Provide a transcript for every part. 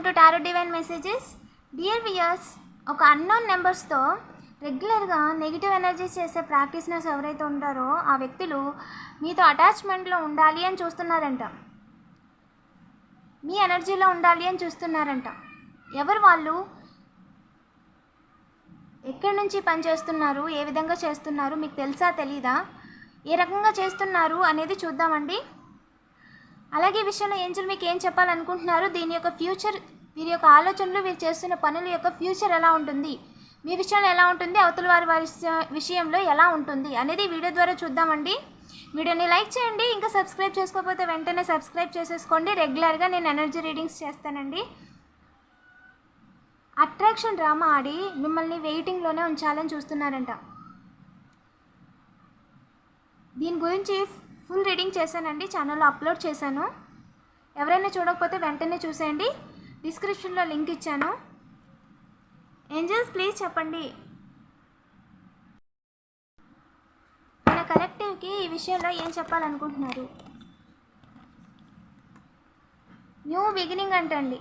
To tarot divine messages. Dear viewers, ఒక unknown నెంబర్స్తో రెగ్యులర్గా negative energies చేసే ప్రాక్టీషనర్స్ ఎవరైతే ఉంటారో ఆ వ్యక్తులు మీతో అటాచ్మెంట్లో ఉండాలి అని చూస్తున్నారంట, మీ ఎనర్జీలో ఉండాలి అని చూస్తున్నారంట. ఎవరు వాళ్ళు, ఎక్కడి నుంచి పని చేస్తున్నారు, ఏ విధంగా చేస్తున్నారు, మీకు తెలుసా తెలీదా, ఏ రకంగా చేస్తున్నారు అనేది చూద్దామండి. అలాగే ఈ విషయంలో ఏంజల్ మీకు ఏం చెప్పాలనుకుంటున్నారు, దీని యొక్క ఫ్యూచర్, వీరి యొక్క ఆలోచనలు, వీరు చేస్తున్న పనుల యొక్క ఫ్యూచర్ ఎలా ఉంటుంది, మీ విషయంలో ఎలా ఉంటుంది, అవతల వారి విషయంలో ఎలా ఉంటుంది అనేది వీడియో ద్వారా చూద్దామండి. వీడియోని లైక్ చేయండి. ఇంకా సబ్స్క్రైబ్ చేసుకోకపోతే వెంటనే సబ్స్క్రైబ్ చేసేసుకోండి. రెగ్యులర్గా నేను ఎనర్జీ రీడింగ్స్ చేస్తానండి. అట్రాక్షన్ డ్రామా ఆడి మిమ్మల్ని వెయిటింగ్లోనే ఉంచాలని చూస్తున్నారంట. దీని గురించి ఫుల్ రీడింగ్ చేశానండి, ఛానల్లో అప్లోడ్ చేశాను. ఎవరైనా చూడకపోతే వెంటనే చూసేయండి. డిస్క్రిప్షన్లో లింక్ ఇచ్చాను. ఏంజల్స్ ప్లీజ్ చెప్పండి, మన కలెక్టివ్కి ఈ విషయంలో ఏం చెప్పాలనుకుంటున్నారు. న్యూ బిగినింగ్ అంటండి,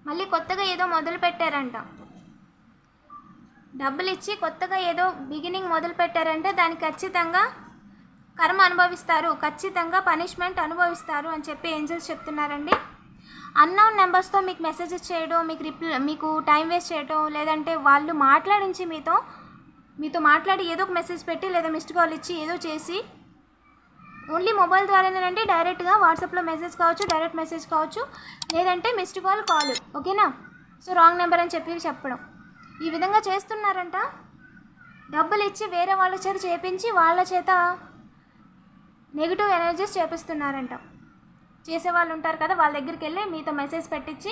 మళ్ళీ కొత్తగా ఏదో మొదలు పెట్టారంట. డబ్బులు ఇచ్చి కొత్తగా ఏదో బిగినింగ్ మొదలు పెట్టారంటే దానికి ఖచ్చితంగా కర్మ అనుభవిస్తారు, ఖచ్చితంగా పనిష్మెంట్ అనుభవిస్తారు అని చెప్పి ఏంజల్స్ చెప్తున్నారండి. అన్నోన్ నెంబర్స్తో మీకు మెసేజెస్ చేయడం, మీకు టైం వేస్ట్ చేయడం, లేదంటే వాళ్ళు మాట్లాడించి మీతో మాట్లాడి ఏదో ఒక మెసేజ్ పెట్టి లేదా మిస్డ్ కాల్ ఇచ్చి ఏదో చేసి, ఓన్లీ మొబైల్ ద్వారానేనండి, డైరెక్ట్గా వాట్సాప్లో మెసేజ్ కావచ్చు, డైరెక్ట్ మెసేజ్ కావచ్చు, లేదంటే మిస్డ్ కాల్, ఓకేనా. సో రాంగ్ నెంబర్ అని చెప్పి చెప్పడం, ఈ విధంగా చేస్తున్నారంట. డబ్బులు ఇచ్చి వేరే వాళ్ళ చేత చేపించి వాళ్ళ చేత నెగిటివ్ ఎనర్జీస్ చేపిస్తున్నారంట. చేసేవాళ్ళు ఉంటారు కదా, వాళ్ళ దగ్గరికి వెళ్ళి మీతో మెసేజ్ పెట్టించి,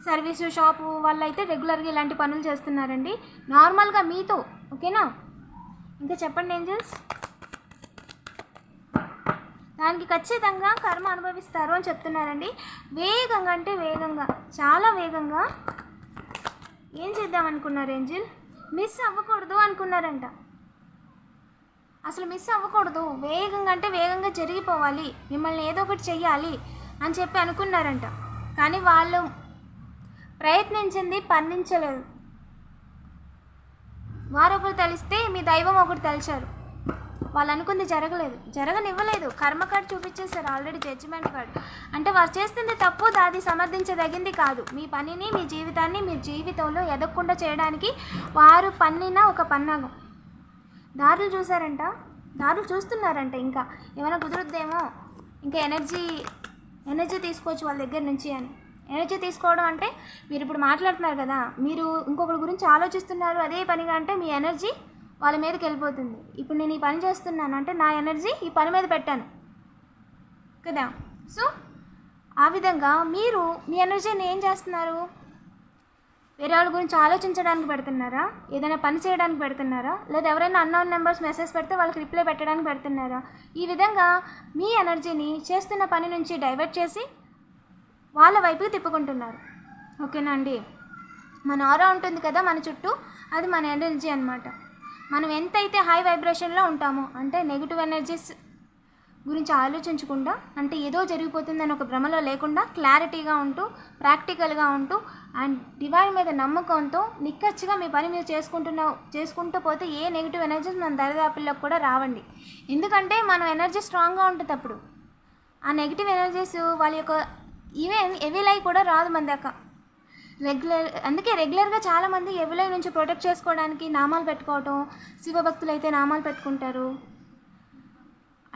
సర్వీసు షాపు వాళ్ళు అయితే రెగ్యులర్గా ఇలాంటి పనులు చేస్తున్నారండి, నార్మల్గా మీతో, ఓకేనా. ఇంకా చెప్పండి ఏంజల్స్. దానికి ఖచ్చితంగా కర్మ అనుభవిస్తారు అని చెప్తున్నారండి. వేగంగా అంటే వేగంగా, చాలా వేగంగా ఏం చేద్దాం అనుకున్నారు ఏంజిల్, మిస్ అవ్వకూడదు అనుకున్నారంట. అసలు మిస్ అవ్వకూడదు, వేగంగా అంటే వేగంగా జరిగిపోవాలి, మిమ్మల్ని ఏదో ఒకటి చెయ్యాలి అని చెప్పి అనుకున్నారంట. కానీ వాళ్ళు ప్రయత్నించింది పండించలేదు. వారొకరు తెలిస్తే మీ దైవం ఒకటి తెలిసారు, వాళ్ళు అనుకుంది జరగనివ్వలేదు. కర్మ కార్డు చూపించేశారు ఆల్రెడీ, జడ్జిమెంట్ కార్డు. అంటే వారు చేస్తుంది తప్పు, అది సమర్థించదగింది కాదు. మీ పనిని, మీ జీవితాన్ని, మీ జీవితంలో ఎదగకుండా చేయడానికి వారు పన్నిన ఒక పన్నాగం. దారులు చూసారంట, దారులు చూస్తున్నారంట. ఇంకా ఏమైనా కుదురుద్దేమో, ఇంకా ఎనర్జీ తీసుకోవచ్చు వాళ్ళ దగ్గర నుంచి అని. ఎనర్జీ తీసుకోవడం అంటే మీరు ఇప్పుడు మాట్లాడుతున్నారు కదా, మీరు ఇంకొకరి గురించి ఆలోచిస్తున్నారు అదే పనిగా, అంటే మీ ఎనర్జీ వాళ్ళ మీదకి వెళ్ళిపోతుంది. ఇప్పుడు నేను ఈ పని చేస్తున్నాను అంటే నా ఎనర్జీ ఈ పని మీద పెట్టాను కదా. సో ఆ విధంగా మీరు మీ ఎనర్జీని ఏం చేస్తున్నారు, వేరే వాళ్ళ గురించి ఆలోచించడానికి పెడుతున్నారా, ఏదైనా పని చేయడానికి పెడుతున్నారా, లేదా ఎవరైనా అన్నోన్ నెంబర్స్ మెసేజ్ పెడితే వాళ్ళకి రిప్లై పెట్టడానికి పెడుతున్నారా. ఈ విధంగా మీ ఎనర్జీని చేస్తున్న పని నుంచి డైవర్ట్ చేసి వాళ్ళ వైపుకి తిప్పుకుంటున్నారు, ఓకేనా అండి. మన ఆరా ఉంటుంది కదా మన చుట్టూ, అది మన ఎనర్జీ అన్నమాట. మనం ఎంతైతే హై వైబ్రేషన్లో ఉంటామో, అంటే నెగిటివ్ ఎనర్జీస్ గురించి ఆలోచించకుండా, అంటే ఏదో జరిగిపోతుందని ఒక భ్రమలో లేకుండా క్లారిటీగా ఉంటూ, ప్రాక్టికల్గా ఉంటూ, అండ్ డివైన్ మీద నమ్మకంతో నిక్కచ్చిగా మీ పని మీరు చేసుకుంటూ పోతే ఏ నెగిటివ్ ఎనర్జీస్ మన దరిదాపుల్లోకి కూడా రావండి. ఎందుకంటే మనం ఎనర్జీ స్ట్రాంగ్గా ఉంటుంది అప్పుడు. ఆ నెగిటివ్ ఎనర్జీస్ వాళ్ళ యొక్క ఎవిలై కూడా రాదు మన దాకా. అందుకే రెగ్యులర్గా చాలామంది ఎవిలై నుంచి ప్రొటెక్ట్ చేసుకోవడానికి నామాలు పెట్టుకోవటం, శివభక్తులు అయితే నామాలు పెట్టుకుంటారు,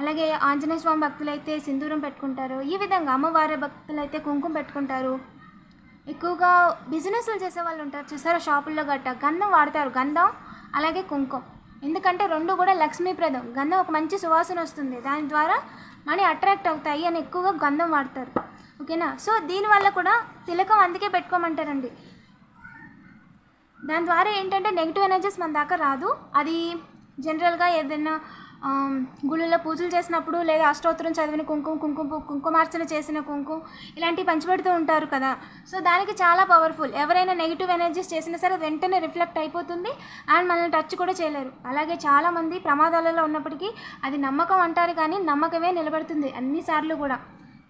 అలాగే ఆంజనేయ స్వామి భక్తులు అయితే సింధూరం పెట్టుకుంటారు, ఈ విధంగా అమ్మవారి భక్తులు అయితే కుంకుమ పెట్టుకుంటారు. ఎక్కువగా బిజినెస్లు చేసే వాళ్ళు ఉంటారు చూసారా, షాపుల్లో గట్ట గంధం వాడతారు, గంధం అలాగే కుంకుమ. ఎందుకంటే రెండు కూడా లక్ష్మీప్రదం. గంధం ఒక మంచి సువాసన వస్తుంది, దాని ద్వారా మనీ అట్రాక్ట్ అవుతాయి అని ఎక్కువగా గంధం వాడతారు, ఓకేనా. సో దీనివల్ల కూడా తిలకం అందుకే పెట్టుకోమంటారండి. దాని ద్వారా ఏంటంటే నెగిటివ్ ఎనర్జీస్ మన దాకా రాదు. అది జనరల్గా ఏదైనా గుళ్ళలో పూజలు చేసినప్పుడు, లేదా అష్టోత్తరం చదివిన కుంకుమార్చన చేసిన కుంకుమ ఇలాంటివి పంచిపెడుతూ ఉంటారు కదా. సో దానికి చాలా పవర్ఫుల్. ఎవరైనా నెగిటివ్ ఎనర్జీస్ చేసినా సరే వెంటనే రిఫ్లెక్ట్ అయిపోతుంది, అండ్ మనల్ని టచ్ కూడా చేయలేరు. అలాగే చాలామంది ప్రమాదాలలో ఉన్నప్పటికీ అది నమ్మకం అంటారు, కానీ నమ్మకమే నిలబడుతుంది అన్నిసార్లు కూడా.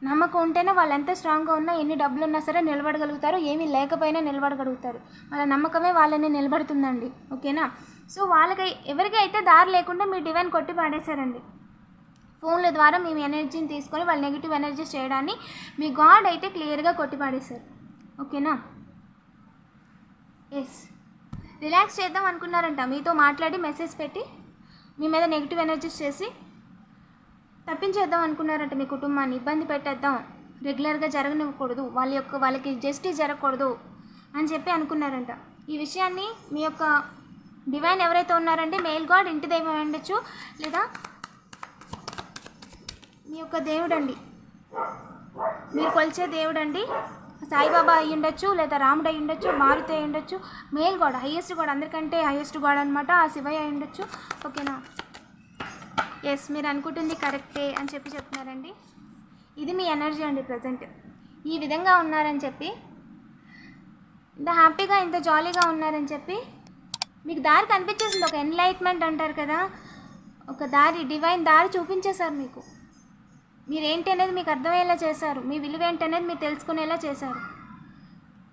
నమ్మకం ఉంటేనే వాళ్ళు ఎంత స్ట్రాంగ్గా ఉన్నా, ఎన్ని డబ్బులు ఉన్నా సరే నిలబడగలుగుతారు, ఏమీ లేకపోయినా నిలబడగలుగుతారు. వాళ్ళ నమ్మకమే వాళ్ళని నిలబడుతుందండి. ఓకేనా? సో వాళ్ళకి ఎవరికి అయితే దారి లేకుండా మీ డివైన్ కొట్టి పాడేశారండి. ఫోన్ల ద్వారా మీ ఎనర్జీని తీసుకొని వాళ్ళ నెగిటివ్ ఎనర్జీస్ చేయడాన్ని మీ గాడ్ అయితే క్లియర్గా కొట్టి పాడేశారు. ఓకేనా? ఎస్, రిలాక్స్ చేద్దాం అనుకున్నారంట, మీతో మాట్లాడి మెసేజ్ పెట్టి మీ మీద నెగిటివ్ ఎనర్జీస్ చేసి తప్పించేద్దాం అనుకున్నారంట. మీ కుటుంబాన్ని ఇబ్బంది పెట్టేద్దాం, రెగ్యులర్గా జరగనివ్వకూడదు, వాళ్ళకి జస్టిస్ జరగకూడదు అని చెప్పి అనుకున్నారంట. ఈ విషయాన్ని మీ యొక్క డివైన్ ఎవరైతే ఉన్నారంటే మెయిల్ గాడ్, ఇంటి దైవం ఉండొచ్చు, లేదా మీ యొక్క దేవుడండి, మీరు కొలిచే దేవుడండి, సాయిబాబా అయ్యి ఉండొచ్చు, లేదా రాముడు అయ్యి ఉండొచ్చు, మారుతి అయ్యి ఉండొచ్చు, మెయిల్ గాడ్, హైయెస్ట్ గాడ్, అందరికంటే హైయెస్ట్ గాడ్ అనమాట, ఆ శివయ్య అయ్యి ఉండొచ్చు. ఓకేనా? ఎస్, మీరు అనుకుంటుంది కరెక్టే అని చెప్పి చెప్తున్నారండి. ఇది మీ ఎనర్జీ అండి ప్రజెంట్. ఈ విధంగా ఉన్నారని చెప్పి, ఇంత హ్యాపీగా ఇంత జాలీగా ఉన్నారని చెప్పి మీకు దారి కనిపించేసింది. ఒక ఎన్లైట్మెంట్ అంటారు కదా, ఒక దారి, డివైన్ దారి చూపించేశారు మీకు. మీరేంటి అనేది మీకు అర్థమయ్యేలా చేశారు, మీ విలువ ఏంటి అనేది మీరు తెలుసుకునేలా చేశారు.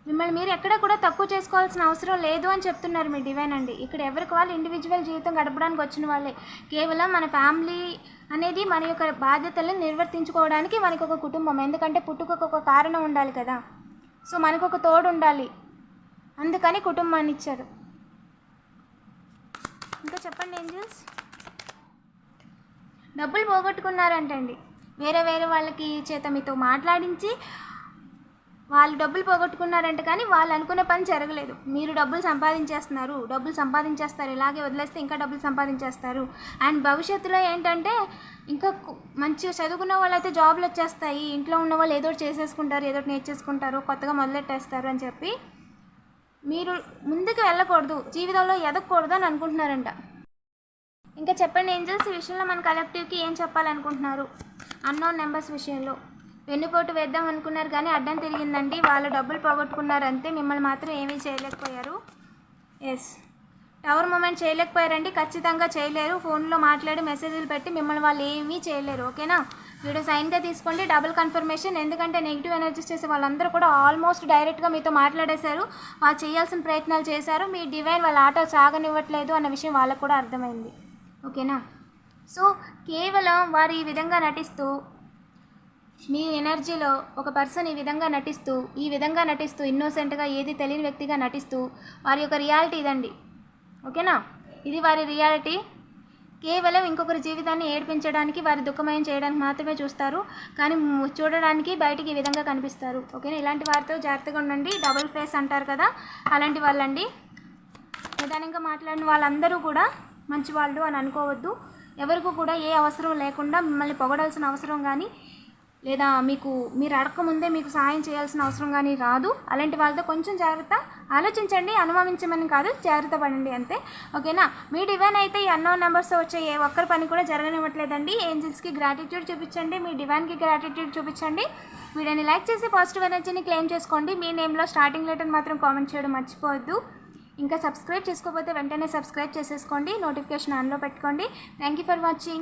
మిమ్మల్ని మీరు ఎక్కడ కూడా తక్కువ చేసుకోవాల్సిన అవసరం లేదు అని చెప్తున్నారు మీ డివైన్ అండి. ఇక్కడ ఎవరికి వాళ్ళు ఇండివిజువల్ జీవితం గడపడానికి వచ్చిన వాళ్ళే. కేవలం మన ఫ్యామిలీ అనేది మన యొక్క బాధ్యతలను నిర్వర్తించుకోవడానికి మనకు ఒక కుటుంబం, ఎందుకంటే పుట్టుకకు ఒక కారణం ఉండాలి కదా. సో మనకు ఒక తోడు ఉండాలి, అందుకని కుటుంబాన్ని ఇచ్చారు. ఇంకా చెప్పండి ఏంజల్స్. డబ్బులు పోగొట్టుకున్నారంటండి, వేరే వేరే చేత మీతో మాట్లాడించి వాళ్ళు డబ్బులు పోగొట్టుకున్నారంట, కానీ వాళ్ళు అనుకున్న పని జరగలేదు. మీరు డబ్బులు సంపాదించేస్తారు, ఇలాగే వదిలేస్తే ఇంకా డబ్బులు సంపాదించేస్తారు. అండ్ భవిష్యత్తులో ఏంటంటే ఇంకా మంచిగా చదువుకున్న వాళ్ళైతే జాబ్లు వచ్చేస్తాయి, ఇంట్లో ఉన్న వాళ్ళు ఏదో చేసేసుకుంటారు, ఏదో నేర్చేసుకుంటారు, కొత్తగా మొదలెట్టేస్తారు అని చెప్పి మీరు ముందుకు వెళ్ళకూడదు, జీవితంలో ఎదగకూడదు అని అనుకుంటున్నారంట. ఇంకా చెప్పండి ఏంజల్స్, ఈ విషయంలో మన కలెక్టివ్కి ఏం చెప్పాలనుకుంటున్నారు? అన్నోన్ నెంబర్స్ విషయంలో వెన్నుపోటు వేద్దాం అనుకున్నారు కానీ అడ్డం తిరిగిందండి, వాళ్ళు డబ్బులు పోగొట్టుకున్నారు అంతే, మిమ్మల్ని మాత్రం ఏమీ చేయలేకపోయారు. ఎస్, టవర్ మూమెంట్ చేయలేకపోయారండి, ఖచ్చితంగా చేయలేరు. ఫోన్లో మాట్లాడి మెసేజ్లు పెట్టి మిమ్మల్ని వాళ్ళు ఏమీ చేయలేరు. ఓకేనా? వీడియో సైన్గా తీసుకోండి, డబుల్ కన్ఫర్మేషన్. ఎందుకంటే నెగిటివ్ ఎనర్జీస్ చేసే వాళ్ళందరూ కూడా ఆల్మోస్ట్ డైరెక్ట్గా మీతో మాట్లాడేశారు, వాళ్ళు చేయాల్సిన ప్రయత్నాలు చేశారు. మీ డివైన్ వాళ్ళ ఆటలు సాగనివ్వట్లేదు అన్న విషయం వాళ్ళకు కూడా అర్థమైంది. ఓకేనా? సో కేవలం వారు ఈ విధంగా నటిస్తూ, మీ ఎనర్జీలో ఒక పర్సన్ ఈ విధంగా నటిస్తూ ఇన్నోసెంట్గా, ఏది తెలియని వ్యక్తిగా నటిస్తూ, వారి యొక్క రియాలిటీ ఇదండి. ఓకేనా? ఇది వారి రియాలిటీ. కేవలం ఇంకొకరి జీవితాన్ని ఏడిపించడానికి, వారి దుఃఖమయం చేయడానికి మాత్రమే చూస్తారు, కానీ చూడడానికి బయటికి ఈ విధంగా కనిపిస్తారు. ఓకేనా? ఇలాంటి వారితో జాగ్రత్తగా ఉండండి. డబుల్ ఫేస్ అంటారు కదా, అలాంటి వాళ్ళండి. నిదానంగా మాట్లాడిన వాళ్ళందరూ కూడా మంచివాళ్ళు అని అనుకోవద్దు. ఎవరికి కూడా ఏ అవసరం లేకుండా మిమ్మల్ని పొగడాల్సిన అవసరం కానీ, లేదా మీరు అడగకముందే మీకు సాయం చేయాల్సిన అవసరం కానీ రాదు. అలాంటి వాళ్ళతో కొంచెం జాగ్రత్త, ఆలోచించండి, అనుమానించమని కాదు, జాగ్రత్త పడండి అంతే. ఓకేనా? మీ డివైన్ అయితే ఈ అన్నోన్ నెంబర్స్ వచ్చే ఏ ఒక్కరి పని కూడా జరగనివ్వట్లేదండి. ఏంజల్స్కి గ్రాటిట్యూడ్ చూపించండి, మీ డివైన్కి గ్రాటిట్యూడ్ చూపించండి. వీడియోని లైక్ చేసి పాజిటివ్ ఎనర్జీని క్లెయిమ్ చేసుకోండి. మీ నేమ్లో స్టార్టింగ్ లెటర్ మాత్రం కామెంట్ చేయడం మర్చిపోవద్దు. ఇంకా సబ్స్క్రైబ్ చేసుకోకపోతే వెంటనే సబ్స్క్రైబ్ చేసేసుకోండి, నోటిఫికేషన్ ఆన్లో పెట్టుకోండి. Thank you for watching.